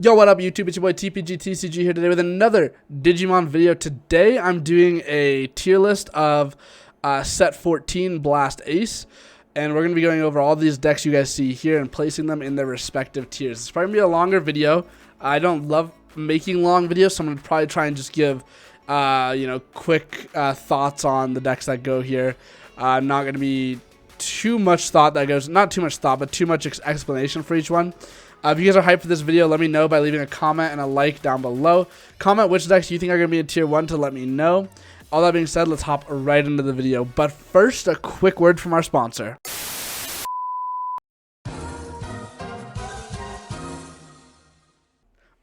Yo, what up YouTube? It's your boy Tcg here today with another Digimon video. Today I'm doing a tier list of set 14 Blast Ace, and we're going to be going over all these decks you guys see here and placing them in their respective tiers. It's probably going to be a longer video. I don't love making long videos, so I'm going to probably try and just give quick thoughts on the decks that go here. Not going to be too much thought that goes, not too much thought, but too much explanation for each one. If you guys are hyped for this video, let me know by leaving a comment and a like down below. Comment which decks you think are going to be in tier 1 to let me know. All that being said, let's hop right into the video. But first, a quick word from our sponsor.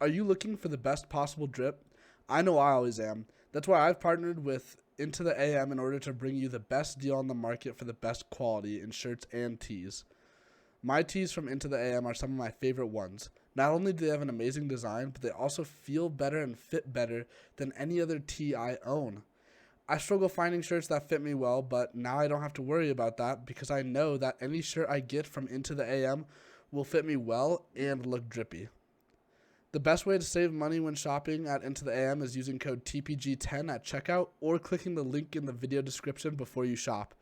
Are you looking for the best possible drip? I know I always am. That's why I've partnered with Into the AM in order to bring you the best deal on the market for the best quality in shirts and tees. My tees from Into the AM are some of my favorite ones. Not only do they have an amazing design, but they also feel better and fit better than any other tee I own. I struggle finding shirts that fit me well, but now I don't have to worry about that because I know that any shirt I get from Into the AM will fit me well and look drippy. The best way to save money when shopping at Into the AM is using code TPG10 at checkout or clicking the link in the video description before you shop.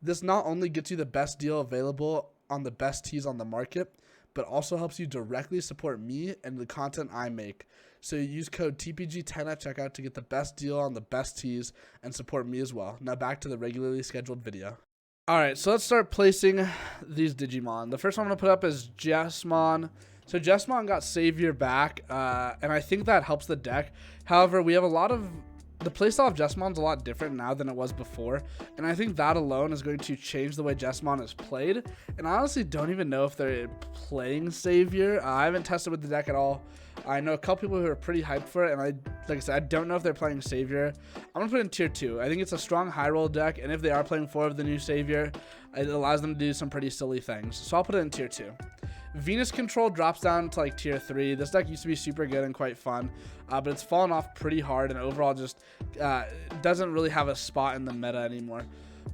This not only gets you the best deal available on the best tees on the market, but also helps you directly support me and the content I make. So you use code TPG10 at checkout to get the best deal on the best tees and support me as well. Now back to the regularly scheduled video. Alright, so let's start placing these Digimon. The first one I'm going to put up is Jessamon. So Jessamon got Savior back, and I think that helps the deck. However, we have a lot of... The playstyle of Jessamon's a lot different now than it was before, and I think that alone is going to change the way Jessamon is played. And I honestly don't even know if they're playing Savior. I haven't tested with the deck at all. I know a couple people who are pretty hyped for it, and like I said, I don't know if they're playing Savior. I'm going to put it in tier 2. I think it's a strong high roll deck, and if they are playing 4 of the new Savior, it allows them to do some pretty silly things. So I'll put it in tier 2. Venus Control drops down to like tier 3. This deck used to be super good and quite fun, but it's fallen off pretty hard and overall just doesn't really have a spot in the meta anymore.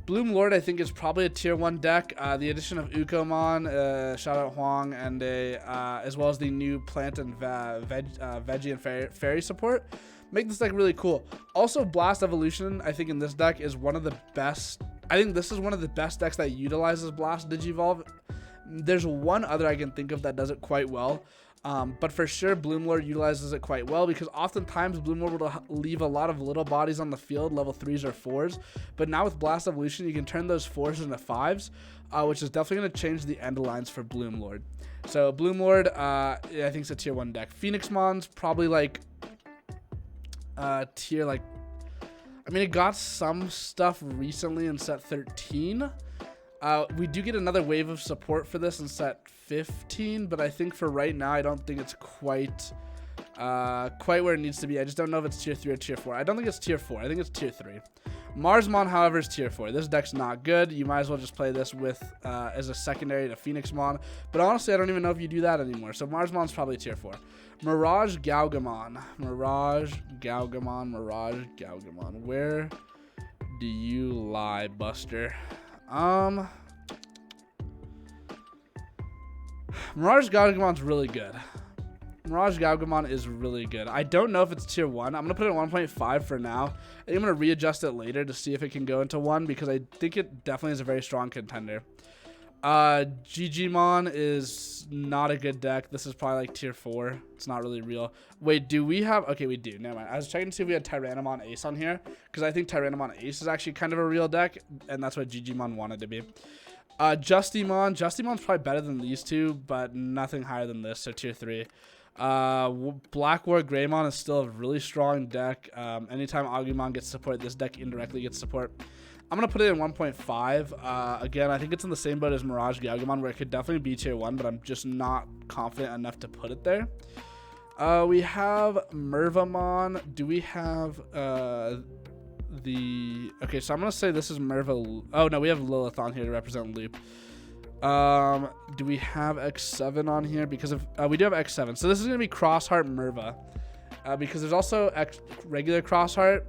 Bloom Lord I think is probably a tier 1 deck. The addition of Ukomon, shout out Huang, and as well as the new plant and veggie and fairy support make this deck really cool. Also, Blast Evolution I think in this deck is one of the best. I think this is one of the best decks that utilizes Blast Digivolve. There's one other I can think of that does it quite well, but for sure Bloom Lord utilizes it quite well because oftentimes Bloom Lord will leave a lot of little bodies on the field, level 3s or 4s, but now with Blast Evolution you can turn those 4s into 5s, which is definitely going to change the end lines for Bloom Lord. So Bloom Lord, I think it's a tier 1 deck. Phoenixmon's probably like tier like, I mean it got some stuff recently in set 13. We do get another wave of support for this in set 15, but I think for right now, I don't think it's quite where it needs to be. I just don't know if it's tier 3 or tier 4. I don't think it's tier 4. I think it's tier 3. Marsmon, however, is tier 4. This deck's not good. You might as well just play this with as a secondary to Phoenixmon. But honestly, I don't even know if you do that anymore. So Marsmon's probably tier 4. Mirage Gaugamon. Mirage Gaugamon. Where do you lie, Buster? Mirage Gaugamon's really good. Mirage Gaugamon is really good. I don't know if it's tier 1. I'm going to put it at 1.5 for now. I think I'm going to readjust it later to see if it can go into 1 because I think it definitely is a very strong contender. Digimon is not a good deck. This is probably like tier 4. It's not really real. Wait, do we have... Okay, we do. Never mind. I was checking to see if we had Tyrannomon Ace on here because I think Tyrannomon Ace is actually kind of a real deck, and that's what Digimon wanted to be. Justimon. Justimon's probably better than these two, but nothing higher than this, so tier 3. Black War Greymon is still a really strong deck. Anytime Agumon gets support, this deck indirectly gets support. I'm going to put it in 1.5. Again, I think it's in the same boat as Mirage Gaugamon, where it could definitely be tier 1, but I'm just not confident enough to put it there. We have Mervamon. Do we have Okay, so I'm going to say this is Merva. Oh, no, we have Lilith on here to represent Loop. Do we have X7 on here? Because of we do have X7. So this is going to be Crossheart Merva. Because there's also regular Crossheart.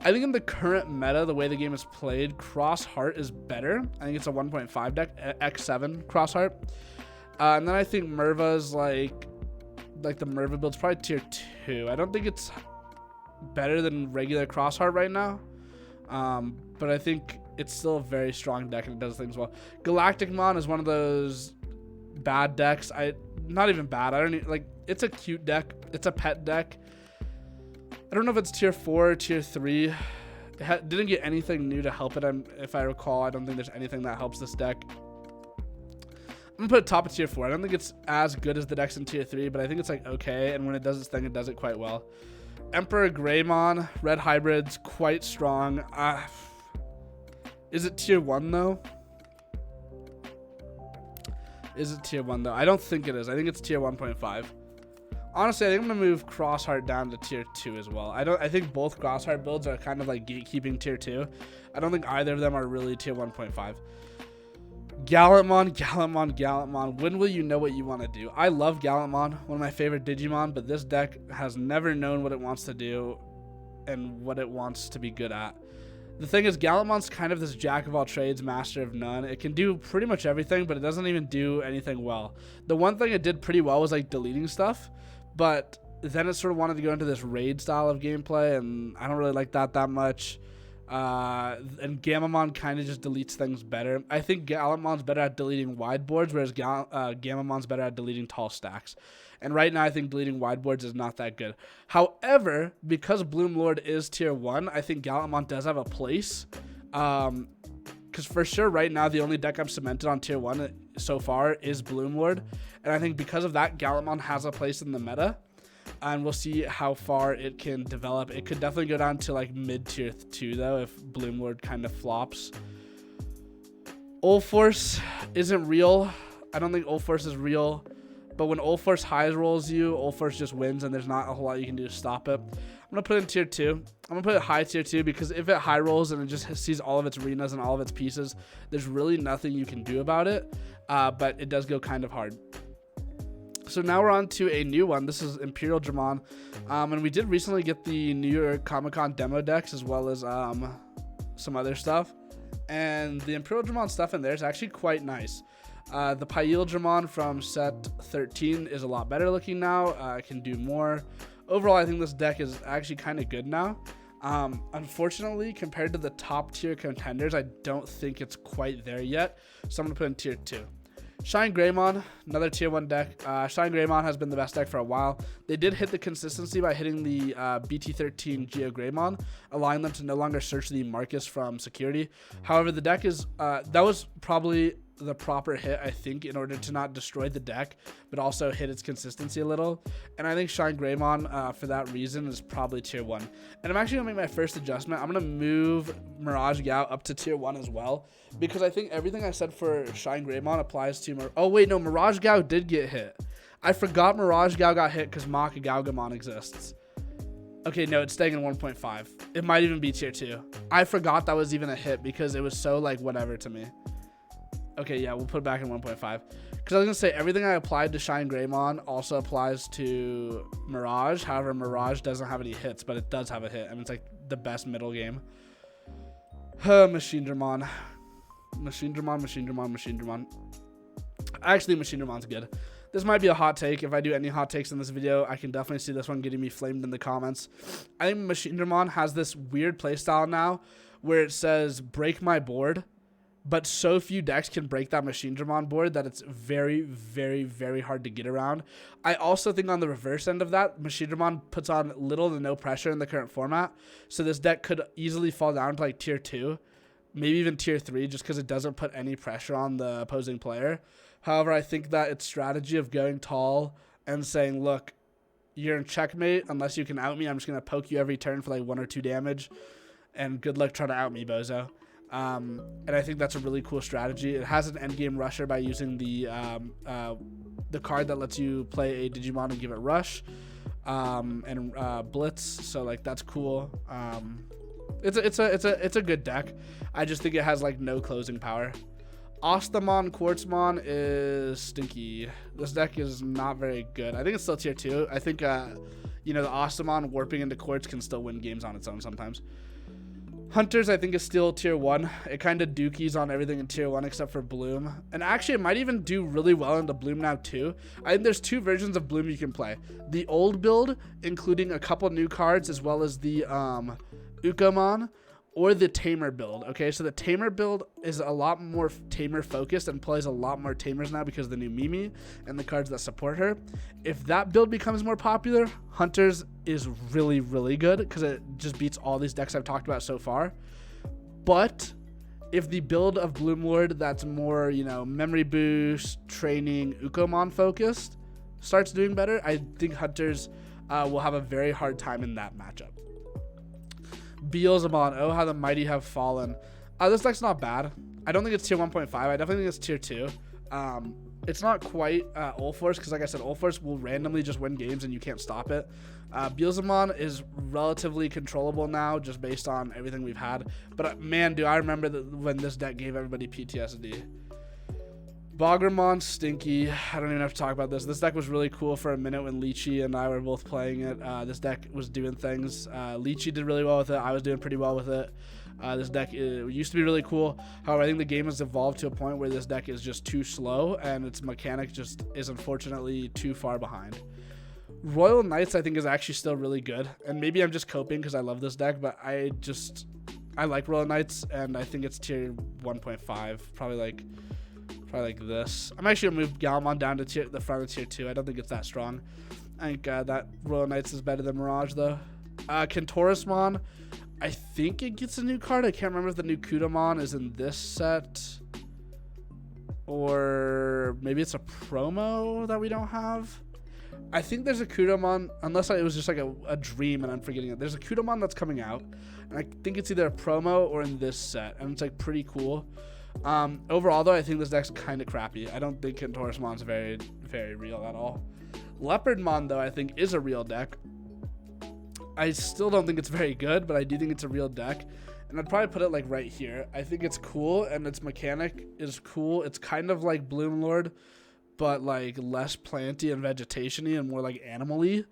I think in the current meta, the way the game is played, Crossheart is better. I think it's a 1.5 deck, X7 Crossheart. And then I think Merva's like the Merva build's probably tier 2. I don't think it's better than regular Crossheart right now. But I think it's still a very strong deck and it does things well. Galacticmon is one of those bad decks. Not even bad. I don't even, like, it's a cute deck. It's a pet deck. I don't know if it's tier 4 or tier 3. It didn't get anything new to help it. If I recall, I don't think there's anything that helps this deck. I'm gonna put it top of tier 4. I don't think it's as good as the decks in tier 3, but I think it's like okay. And when it does its thing, it does it quite well. Emperor Greymon, red hybrids, quite strong. Is it tier 1 though? Is it tier 1 though? I don't think it is. I think it's tier 1.5. Honestly, I think I'm gonna move Crossheart down to tier 2 as well. I think both Crossheart builds are kind of like gatekeeping tier 2. I don't think either of them are really tier 1.5. Gallantmon. When will you know what you want to do? I love Gallantmon, one of my favorite Digimon, but this deck has never known what it wants to do and what it wants to be good at. The thing is, Gallantmon's kind of this jack of all trades, master of none. It can do pretty much everything, but it doesn't even do anything well. The one thing it did pretty well was like deleting stuff, but then it sort of wanted to go into this raid style of gameplay, and I don't really like that much. And Gamamon kind of just deletes things better. I think Gallantmon's better at deleting wide boards, whereas Gamamon's better at deleting tall stacks. And right now, I think deleting wide boards is not that good. However, because Bloomlord is tier 1, I think Gallantmon does have a place. Because for sure, right now, the only deck I'm cemented on tier 1 so far is Bloomlord. And I think because of that, Gallantmon has a place in the meta. And we'll see how far it can develop. It could definitely go down to like mid tier 2 though if Bloomlord kind of flops. Ulforce isn't real. I don't think Ulforce is real. But when Ulforce high rolls you, Ulforce just wins and there's not a whole lot you can do to stop it. I'm going to put it in tier 2. I'm going to put it high tier 2 because if it high rolls and it just sees all of its arenas and all of its pieces, there's really nothing you can do about it. But it does go kind of hard. So now we're on to a new one. This is Imperial Dramon. And we did recently get the New York Comic-Con demo decks as well as some other stuff. And the Imperial Dramon stuff in there is actually quite nice. The Pyeel Dramon from set 13 is a lot better looking now. It can do more. Overall, I think this deck is actually kind of good now. Unfortunately, compared to the top tier contenders, I don't think it's quite there yet. So I'm going to put in tier 2. Shine Greymon, another tier 1 deck. Shine Greymon has been the best deck for a while. They did hit the consistency by hitting the BT14 Geo Greymon, allowing them to no longer search the Marcus from security. However, the deck is, that was probably the proper hit, I think, in order to not destroy the deck, but also hit its consistency a little. And I think Shine Greymon, for that reason, is probably tier 1. And I'm actually going to make my first adjustment. I'm going to move Mirage Gao up to tier 1 as well, because I think everything I said for Shine Greymon applies to... Oh, wait, no, Mirage Gao did get hit. I forgot Mirage Gao got hit because Maka Gaugamon exists. Okay, no, it's staying in 1.5. It might even be tier 2. I forgot that was even a hit because it was so, like, whatever to me. Okay, yeah, we'll put it back in 1.5. Because I was going to say, everything I applied to Shine Greymon also applies to Mirage. However, Mirage doesn't have any hits, but it does have a hit. I mean, it's like the best middle game. Machine Dramon. Actually, Machine Dramon's good. This might be a hot take. If I do any hot takes in this video, I can definitely see this one getting me flamed in the comments. I think Machine Dramon has this weird playstyle now where it says, break my board. But so few decks can break that Machine Dramon board that it's very, very, very hard to get around. I also think on the reverse end of that, Machine Dramon puts on little to no pressure in the current format. So this deck could easily fall down to like tier 2, maybe even tier 3, just because it doesn't put any pressure on the opposing player. However, I think that its strategy of going tall and saying, look, you're in checkmate. Unless you can out me, I'm just going to poke you every turn for like 1 or 2 damage. And good luck trying to out me, bozo. And I think that's a really cool strategy. It has an endgame rusher by using the card that lets you play a Digimon and give it rush and blitz. So like that's cool. It's a good deck. I just think it has like no closing power. Ostamon Quartzmon is stinky. This deck is not very good. I think it's still tier 2. I think the Ostamon warping into Quartz can still win games on its own sometimes. Hunters, I think, is still tier 1. It kind of dookies on everything in tier 1 except for Bloom. And actually, it might even do really well into Bloom now, too. I think there's 2 versions of Bloom you can play. The old build, including a couple new cards, as well as the Ukomon, or the Tamer build. Okay, so the Tamer build is a lot more Tamer focused and plays a lot more Tamers now because of the new Mimi and the cards that support her. If that build becomes more popular, Hunters is really, really good because it just beats all these decks I've talked about so far. But if the build of Bloomlord that's more, you know, memory boost, training, Ukomon focused starts doing better, I think Hunters will have a very hard time in that matchup. Beelzebub, oh how the mighty have fallen. This deck's not bad. I don't think it's tier 1.5. I definitely think it's tier 2. It's not quite Ulforce because, like I said, Ulforce will randomly just win games and you can't stop it. Beelzebub is relatively controllable now just based on everything we've had. But man, do I remember when this deck gave everybody PTSD. Bogramon, stinky. I don't even have to talk about this. This deck was really cool for a minute when Lychee and I were both playing it. This deck was doing things. Lychee did really well with it. I was doing pretty well with it. This deck used to be really cool. However, I think the game has evolved to a point where this deck is just too slow and its mechanic just is unfortunately too far behind. Royal Knights, I think, is actually still really good. And maybe I'm just coping because I love this deck, but I like Royal Knights, and I think it's tier 1.5. Probably like this. I'm actually gonna move Galmon down to the front of tier 2. I don't think it's that strong. I think that Royal Knights is better than Mirage though. Kentorismon, I think it gets a new card. I can't remember if the new Kudamon is in this set, or maybe it's a promo that we don't have. I think there's a Kudamon, unless it was just like a dream and I'm forgetting it. There's a Kudamon that's coming out, and I think it's either a promo or in this set, and it's like pretty cool. Overall though, I think this deck's kind of crappy. I don't think Kentorismon's very, very real at all. Leopardmon though, I think is a real deck. I still don't think it's very good, but I do think it's a real deck, and I'd probably put it like right here. I think it's cool, and its mechanic is cool. It's kind of like Bloomlord, but like less planty and vegetation-y and more like animal-y.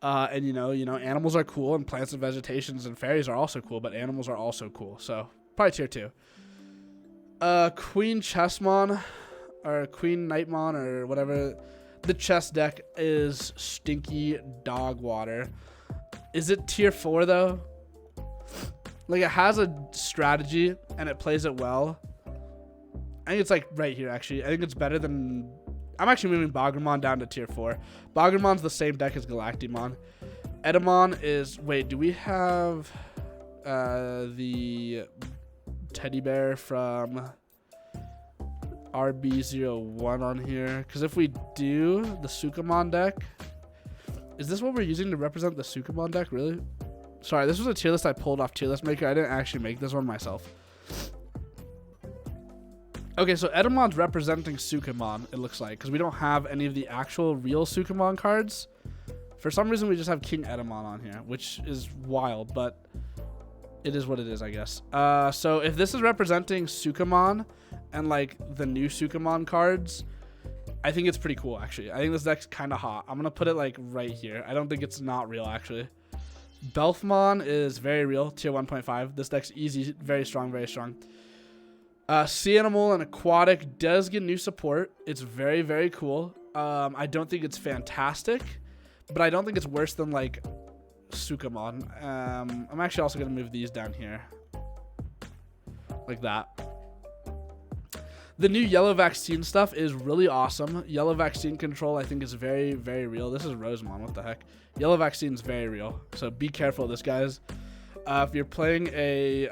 And you know, animals are cool, and plants and vegetations and fairies are also cool, but animals are also cool. So probably tier 2. Queen Chessmon or Queen Knightmon or whatever. The chess deck is stinky dog water. Is it tier 4 though? Like, it has a strategy and it plays it well. I think it's like right here actually. I think it's better than... I'm actually moving Bogramon down to tier 4. Bogramon's the same deck as Galactimon. Edamon is... Wait, do we have the teddy bear from RB01 on here? Because if we do the Sukamon deck... Is this what we're using to represent the Sukamon deck, really? Sorry, this was a tier list I pulled off Tier List Maker. I didn't actually make this one myself. Okay, so Edamon's representing Sukamon, it looks like, because we don't have any of the actual real Sukamon cards. For some reason, we just have King Edamon on here, which is wild, but it is what it is, I guess. So if this is representing Sukamon and, like, the new Sukamon cards, I think it's pretty cool, actually. I think this deck's kind of hot. I'm going to put it, like, right here. I don't think it's not real, actually. Belfmon is very real, tier 1.5. This deck's easy, very strong, very strong. Sea Animal and Aquatic does get new support. It's very, very cool. I don't think it's fantastic, but I don't think it's worse than, like, Sukamon. I'm actually also going to move these down here. Like that. The new yellow vaccine stuff is really awesome. Yellow vaccine control, I think, is very, very real. This is Rosemon. What the heck? Yellow vaccine is very real. So be careful of this, guys. If you're playing a...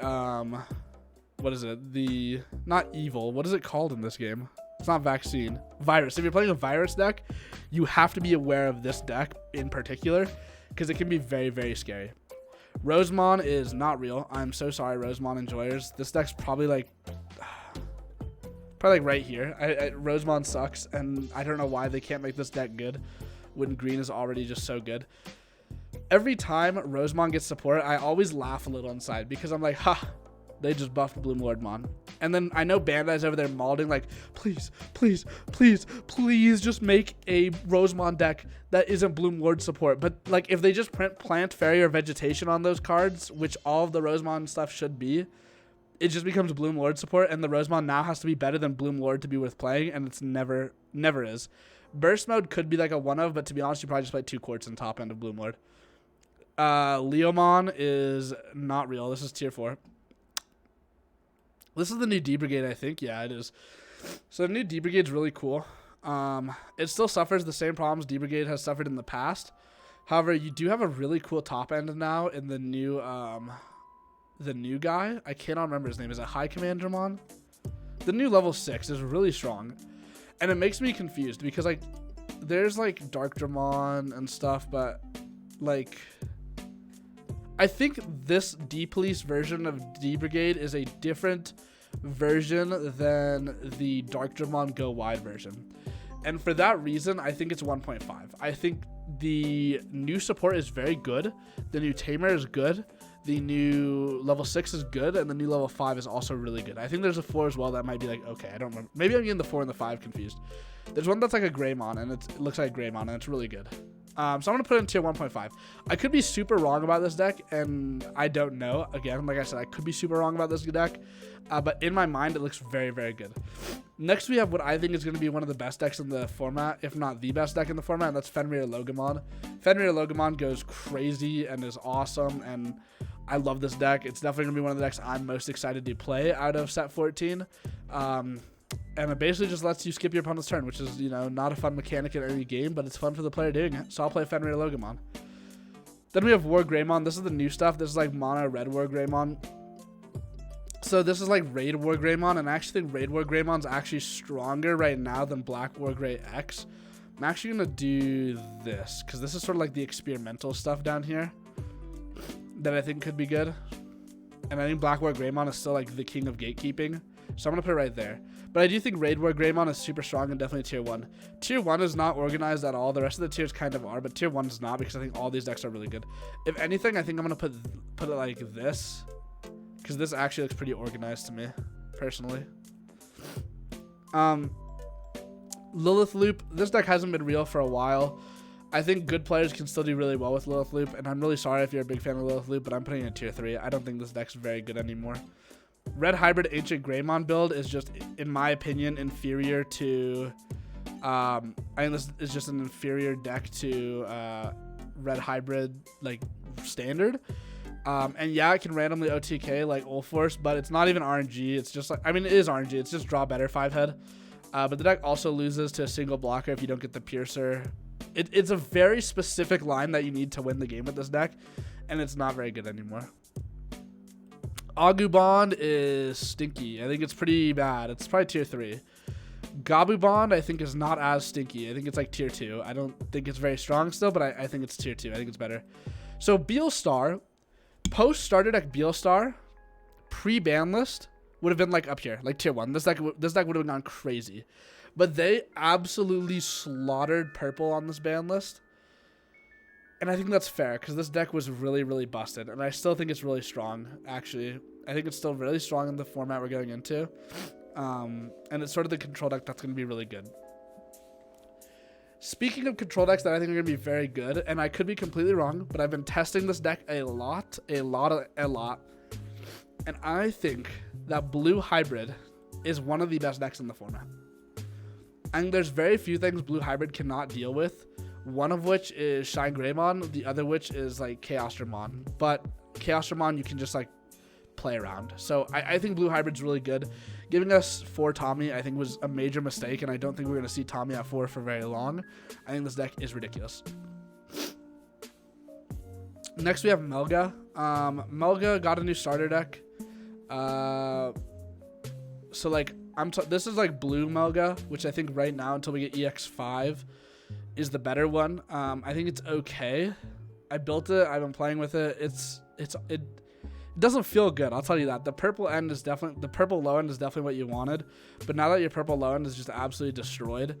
what is it? The... Not evil. What is it called in this game? It's not vaccine. Virus. If you're playing a virus deck, you have to be aware of this deck in particular, because it can be very, very scary. Rosemon is not real. I'm so sorry, Rosemon enjoyers. This deck's probably like right here. Rosemon sucks, and I don't know why they can't make this deck good when green is already just so good. Every time Rosemon gets support, I always laugh a little inside because I'm like, ha, They just buffed Bloom Lordmon. And then I know Bandai's over there malding like, please, please, please, please just make a Rosemon deck that isn't Bloom Lord support. But like if they just print Plant, Fairy, or Vegetation on those cards, which all of the Rosemon stuff should be, it just becomes Bloom Lord support, and the Rosemon now has to be better than Bloom Lord to be worth playing, and it's never is. Burst mode could be like a one of, but to be honest, you probably just play 2 quartz in top end of Bloom Lord. Leomon is not real. This is tier 4. This is the new D-Brigade, I think. Yeah, it is. So the new D-Brigade is really cool. It still suffers the same problems D-Brigade has suffered in the past. However, you do have a really cool top end now in the new guy. I cannot remember his name. Is it High Commandramon? The new level 6 is really strong. And it makes me confused because, like, there's, like, Dark Dramon and stuff, but, like, I think this D-Police version of D-Brigade is a different version than the Dark Dramon Go Wide version. And for that reason, I think it's 1.5. I think the new support is very good. The new Tamer is good. The new level 6 is good, and the new level 5 is also really good. I think there's a 4 as well that might be like, okay, I don't remember. Maybe I'm getting the 4 and the 5 confused. There's one that's like a Greymon, and it looks like a Greymon, and it's really good. So I'm going to put it in tier 1.5. I could be super wrong about this deck, and I don't know. Again, like I said, I could be super wrong about this deck, but in my mind, it looks very, very good. Next, we have what I think is going to be one of the best decks in the format, if not the best deck in the format, and that's Fenrir Logamon. Fenrir Logamon goes crazy and is awesome, and I love this deck. It's definitely going to be one of the decks I'm most excited to play out of set 14. And it basically just lets you skip your opponent's turn, which is, you know, not a fun mechanic in any game, but it's fun for the player doing it. So I'll play Fenrir Logamon. Then we have War Greymon. This is the new stuff. This is like Mono Red War Greymon. So this is like Raid War Greymon, and I actually think Raid War Greymon's actually stronger right now than Black War Grey X. I'm actually going to do this, because this is sort of like the experimental stuff down here that I think could be good. And I think Black War Greymon is still like the king of gatekeeping. So I'm going to put it right there. But I do think Raid War Greymon is super strong and definitely tier 1. Tier 1 is not organized at all. The rest of the tiers kind of are, but tier 1 is not, because I think all these decks are really good. If anything, I think I'm going to put it like this, because this actually looks pretty organized to me, personally. Lilith Loop. This deck hasn't been real for a while. I think good players can still do really well with Lilith Loop, and I'm really sorry if you're a big fan of Lilith Loop, but I'm putting it in tier 3. I don't think this deck's very good anymore. Red Hybrid Ancient Greymon build is just, in my opinion, inferior to... I think this is just an inferior deck to Red Hybrid, like, standard. And yeah, it can randomly OTK like Ulforce, but it's not even RNG. It's just like, I mean, it is RNG. It's just draw better 5-head. But the deck also loses to a single blocker if you don't get the Piercer. It's a very specific line that you need to win the game with this deck, and it's not very good anymore. Agubond is stinky. I think it's pretty bad. It's probably tier 3. Gabubond, I think, is not as stinky. I think it's like tier 2. I don't think it's very strong still, but I think it's tier 2. I think it's better. So Beelstar, post starter deck Beelstar, pre-ban list, would have been like up here, like tier 1. This deck would have gone crazy. But they absolutely slaughtered purple on this ban list. And I think that's fair, because this deck was really, really busted. And I still think it's really strong, actually. I think it's still really strong in the format we're going into. And it's sort of the control deck that's going to be really good. Speaking of control decks that I think are going to be very good, and I could be completely wrong, but I've been testing this deck a lot. And I think that Blue Hybrid is one of the best decks in the format. And there's very few things Blue Hybrid cannot deal with. One of which is Shine Greymon, the other which is like Chaos Dramon. But Chaos Dramon you can just like play around. So I think Blue Hybrid's really good. Giving us 4 Tommy I think was a major mistake, and I don't think we're going to see Tommy at 4 for very long. I think this deck is ridiculous. Next we have Melga. Melga got a new starter deck. So like this is like Blue Melga, which I think right now until we get EX5 is the better one. I think it's okay. I built it. I've been playing with it. It doesn't feel good. I'll tell you that. The purple low end is definitely what you wanted. But now that your purple low end is just absolutely destroyed,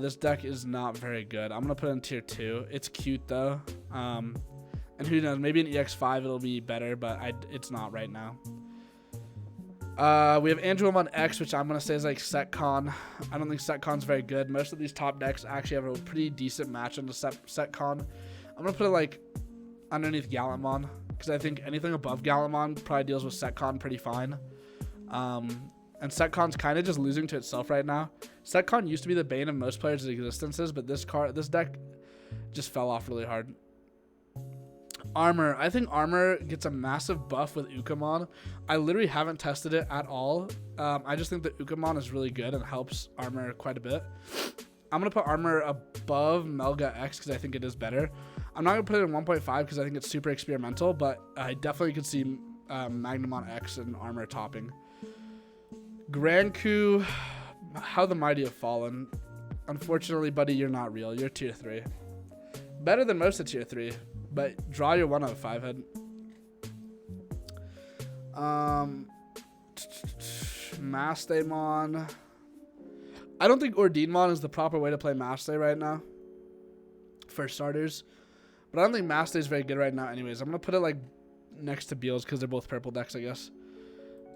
this deck is not very good. I'm gonna put it in tier 2. It's cute though. And who knows? Maybe in EX5 it'll be better, but it's not right now. We have Angelomon X, which I'm going to say is like Setcon. I don't think Setcon's very good. Most of these top decks actually have a pretty decent match on the Setcon. I'm going to put it like underneath Gallantmon, because I think anything above Gallantmon probably deals with Setcon pretty fine. And Setcon's kind of just losing to itself right now. Setcon used to be the bane of most players' existences, but this deck just fell off really hard. Armor. I think Armor gets a massive buff with Ukamon. I literally haven't tested it at all. I just think that Ukamon is really good and helps Armor quite a bit. I'm going to put Armor above Melga X because I think it is better. I'm not going to put it in 1.5 because I think it's super experimental, but I definitely could see Magnamon X and Armor topping. Granku, How the Mighty Have Fallen. Unfortunately, buddy, you're not real. You're tier 3. Better than most of tier 3, but draw your 1 out of 5 head. Mastemon. I don't think Ordeemon is the proper way to play Maste right now for starters, but I don't think Maste is very good right now anyways. I'm going to put it like next to Beals because they're both purple decks, I guess.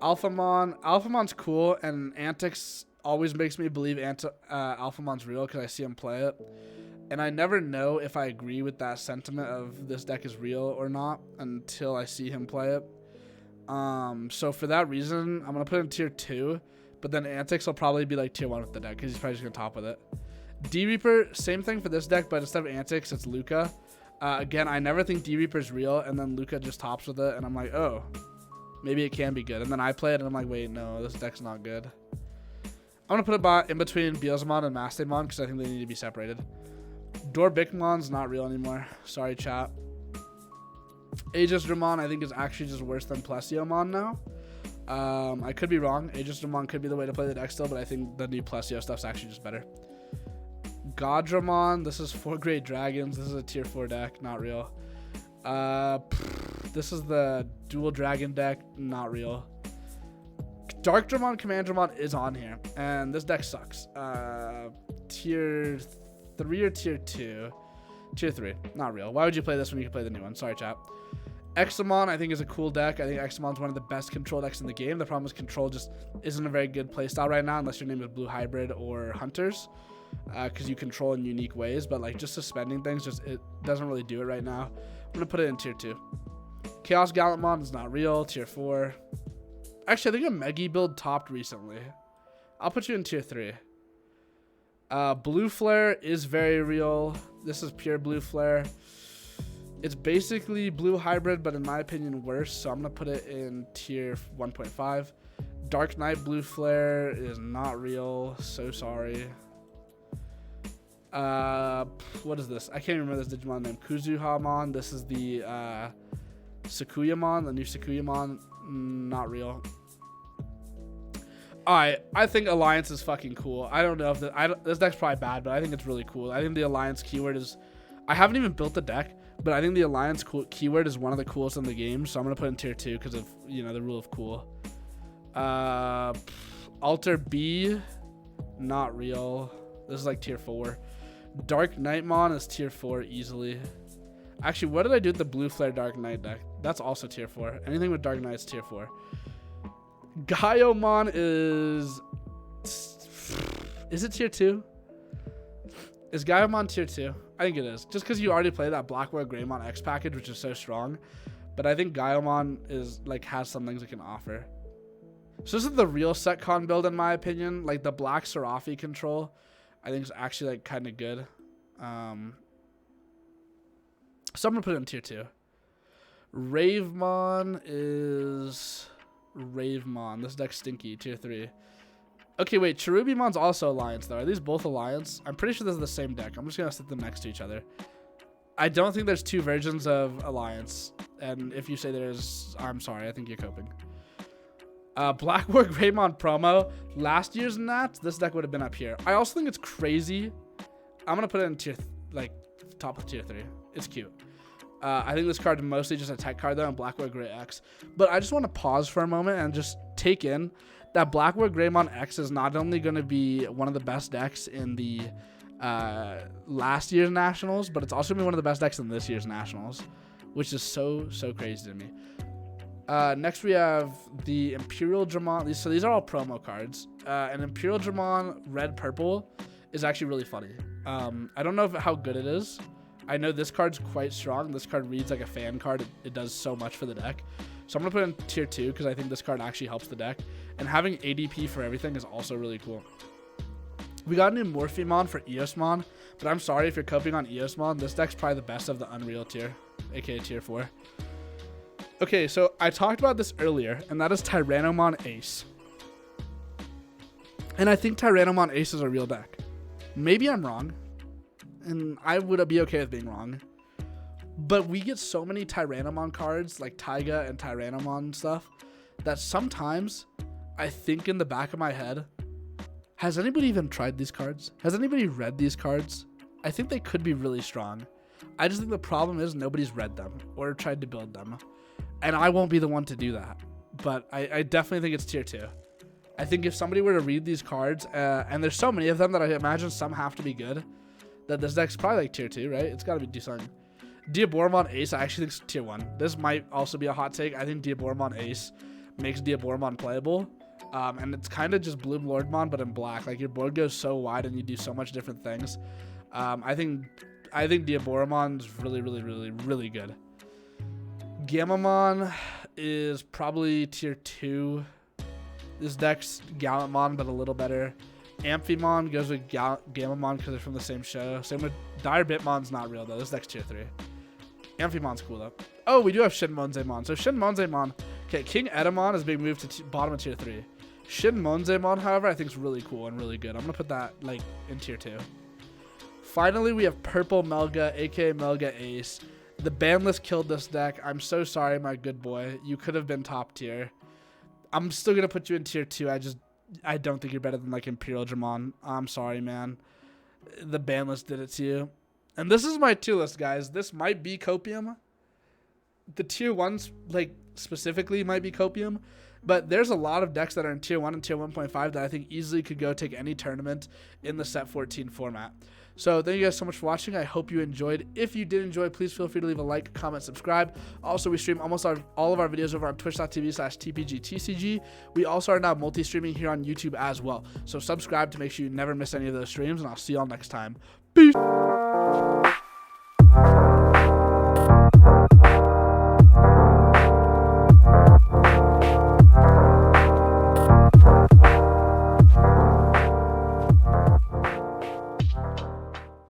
Alphamon. Alphamon's cool, and Antics always makes me believe Alphamon's real because I see him play it. And I never know if I agree with that sentiment of this deck is real or not until I see him play it. So for that reason, I'm going to put it in tier 2. But then Antics will probably be like tier 1 with the deck because he's probably just going to top with it. D-Reaper, same thing for this deck, but instead of Antics, it's Luca. Again, I never think D-Reaper is real, and then Luca just tops with it, and I'm like, oh, maybe it can be good. And then I play it, and I'm like, wait, no, this deck's not good. I'm going to put it in between Beelzemon and Mastemon because I think they need to be separated. Dorbikmon's not real anymore. Sorry, chat. Aegisdramon, I think, is actually just worse than Plesiomon now. I could be wrong. Aegisdramon could be the way to play the deck still, but I think the new Plesio stuff's actually just better. Godramon, this is 4 Great Dragons. This is a tier 4 deck, not real. This is the dual dragon deck, not real. Darkdramon, Commandramon is on here, and this deck sucks. Tier 3 or tier 2? Tier 3, not real. Why would you play this when you can play the new one? Sorry, chat. Examon, I think, is a cool deck. I think Examon's one of the best control decks in the game. The problem is control just isn't a very good playstyle right now unless your name is Blue Hybrid or Hunters, because you control in unique ways. But like just suspending things, it doesn't really do it right now. I'm going to put it in tier 2. Chaos Gallantmon is not real. Tier 4. Actually, I think a Megi build topped recently. I'll put you in tier 3. Blue Flare is very real. This is pure Blue Flare. It's basically Blue Hybrid, but in my opinion worse, so I'm going to put it in tier 1.5. Dark Knight Blue Flare is not real. So sorry. What is this? I can't remember this Digimon name. Kuzuhamon. This is the Sakuyamon, the new Sakuyamon. Not real. Alright, I think Alliance is fucking cool. I don't know if this deck's probably bad, but I think it's really cool. I think the Alliance keyword is... I haven't even built the deck, but I think the Alliance keyword is one of the coolest in the game, so I'm going to put it in tier 2 because of, you know, the rule of cool. Alter B, not real. This is like tier 4. Dark Knightmon is tier 4 easily. Actually, what did I do with the Blue Flare Dark Knight deck? That's also tier 4. Anything with Dark Knight is tier 4. Gaiomon is it tier 2? Is Gaiomon tier 2? I think it is. Just because you already played that Blackboard Greymon X package, which is so strong. But I think Gaiomon is like has some things it can offer. So this is the real Setcon build in my opinion. Like the Black Serafi control, I think is actually like kind of good. So I'm gonna put it in tier 2. Ravemon is Ravemon. This deck's stinky. Tier 3. Okay, wait. Cherubimon's also Alliance, though. Are these both Alliance? I'm pretty sure this is the same deck. I'm just going to set them next to each other. I don't think there's 2 versions of Alliance. And if you say there's, I'm sorry. I think you're coping. Blackboard Greymon promo. Last year's Nats, this deck would have been up here. I also think it's crazy. I'm going to put it in tier, like, top of tier 3. It's cute. I think this card is mostly just a tech card, though, and Blackboard Grey X. But I just want to pause for a moment and just take in that Blackboard Greymon X is not only going to be one of the best decks in the last year's Nationals, but it's also going to be one of the best decks in this year's Nationals, which is so crazy to me. Next we have the Imperial Dramon. So these are all promo cards. An Imperial Dramon red purple is actually really funny. I don't know how good it is. I know this card's quite strong. This card reads like a fan card. It does so much for the deck. So I'm going to put it in tier 2 because I think this card actually helps the deck. And having ADP for everything is also really cool. We got a new Morphemon for Eosmon, but I'm sorry if you're coping on Eosmon. This deck's probably the best of the Unreal tier, aka tier 4. Okay, so I talked about this earlier, and that is Tyrannomon Ace. And I think Tyrannomon Ace is a real deck. Maybe I'm wrong, and I would be okay with being wrong. But we get so many Tyrannomon cards, like Taiga and Tyrannomon stuff, that sometimes I think in the back of my head, has anybody even tried these cards? Has anybody read these cards? I think they could be really strong. I just think the problem is nobody's read them or tried to build them. And I won't be the one to do that. But I definitely think it's tier 2. I think if somebody were to read these cards, and there's so many of them that I imagine some have to be good, that this deck's probably like tier 2, right? It's got to be decent. Diaboromon Ace, I actually think it's tier 1. This might also be a hot take. I think Diaboromon Ace makes Diaboromon playable. And it's kind of just Bloom Lordmon, but in black. Like, your board goes so wide and you do so much different things. I think Diaboromon's really, really, really, really good. Gamamon is probably tier 2. This deck's Gallantmon, but a little better. Amphimon goes with Gamamon because they're from the same show. Same with Dire Bitmon's not real, though. This deck's tier 3. Amphimon's cool, though. Oh, we do have Shinmonzemon. So Shinmonzemon. Okay, King Edamon is being moved to bottom of tier 3. Shinmonzemon, however, I think is really cool and really good. I'm going to put that like in tier 2. Finally, we have Purple Melga, aka Melga Ace. The ban list killed this deck. I'm so sorry, my good boy. You could have been top tier. I'm still going to put you in tier 2. I don't think you're better than like Imperial Dramon. I'm sorry, man. The ban list did it to you. And this is my tier list, guys. This might be Copium. The tier 1s, like, specifically might be Copium. But there's a lot of decks that are in tier 1 and tier 1.5 that I think easily could go take any tournament in the set 14 format. So thank you guys so much for watching. I hope you enjoyed. If you did enjoy, please feel free to leave a like, comment, subscribe. Also, we stream almost all of our videos over on twitch.tv/TPGTCG. We also are now multi-streaming here on YouTube as well. So subscribe to make sure you never miss any of those streams, and I'll see y'all next time. Peace!